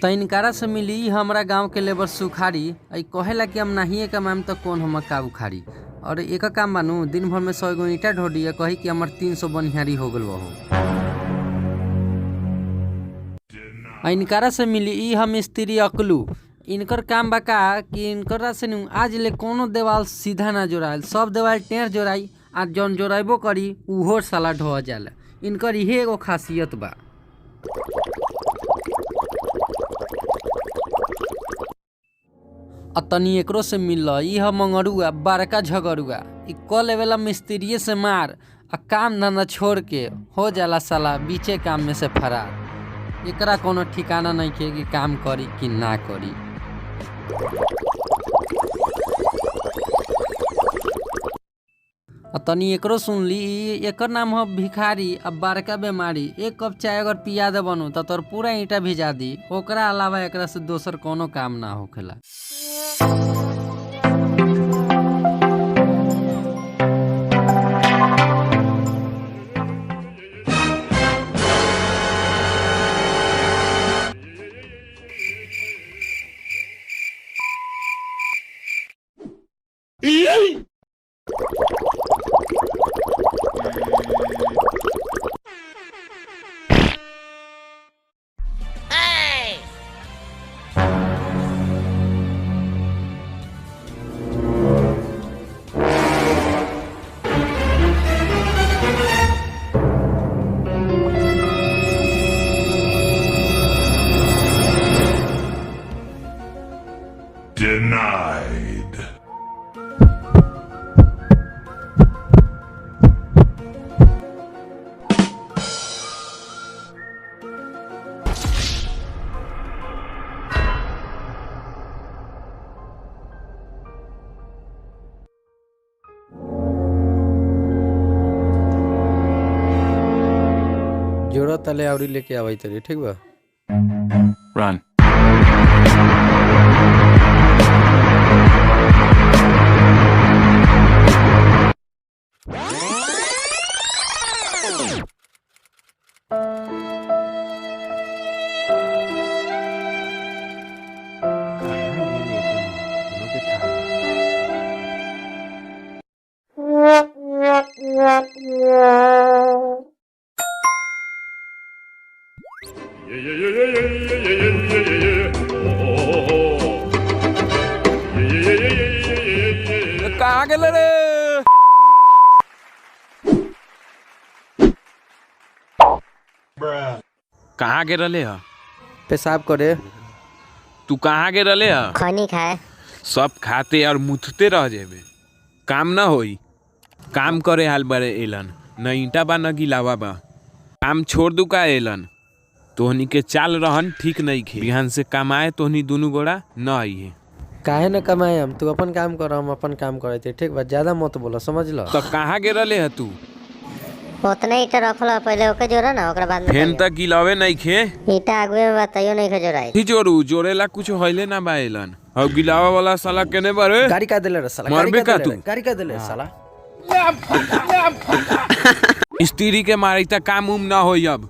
तैनकारा से मिली हमरा गांव के लेबर सुखारी कहेला कि हम नाहिए कमाम तो कौन हम का उखाड़ी। और एक काम बानू दिन भर में 100 गो ईंटा ढोडी कही कि हमार 300 बनिहारी हो गल बहू। इनकारा से मिली हम मिस्त्री अकलू। इनकर काम बका कि इनकरा से आज ले कोनो देवाल सीधा ना जोड़ायल, सब देवाल टेढ़ जोड़ाई आ जौन जोड़ाइबो करी उहो साला ढह जाला। इनकर इहे एगो खासियत बा। तनी एकरो से मिल मंगरुआ बड़का झगड़ुआ क लेवेला मिस्त्रिये से मार आ काम धंधा छोड़ के हो जाला साला बीचे काम में से फरार। एकरा कोनो ठिकाना नहीं के कि काम करी कि ना करी। तनी एकरो सुन ली एकर नाम है भिखारी। अब बड़का बीमारी एक कप चाय अगर पिया दे बनू तो तोर पूरा ईंटा भिजा दी। ओकरा अलावा एकरा से दोसर कोनो काम ना होखेला। Denied. जोड़ा तले आवरी लेके आवई तरी ठीक बा। Run. कहाँ गेले रे? कहाँ गे रले ह? पेशाब करे। तू कहाँ गे रले ह? खनी खाए। सब खाते और मुथते रह जेबे, काम ना होई। काम करे हाल बड़े एलन न ईंटा बा न गिलावा बा। काम छोड़ दू का एलन? तोहनी के चाल रहन ठीक नहीं खे। बिहान से कमाए तोहनी दोनों गोड़ा न आइए। काहे न कमाए हम, तू अपन काम कर हम अपन काम करते ठीक बा। ज्यादा मत बोला समझ लो। तो कहाँ गे रले ह तू? उतना ईटा रखल पहले ओके जोड़ा ना ओकरा बाद में फेन तक गिलावे नहीं खे। ईटा आगुए में बताइयो नहीं खे जोड़ाई। ही जोड़ू जोड़ेला कुछ होइले ना बा एलन। और गिलावा वाला साला केने बारे? गाड़ी का देले रे साला। मरबे का तू? गाड़ी का देले साला। स्त्री के मारी तक काम उम ना होई अब।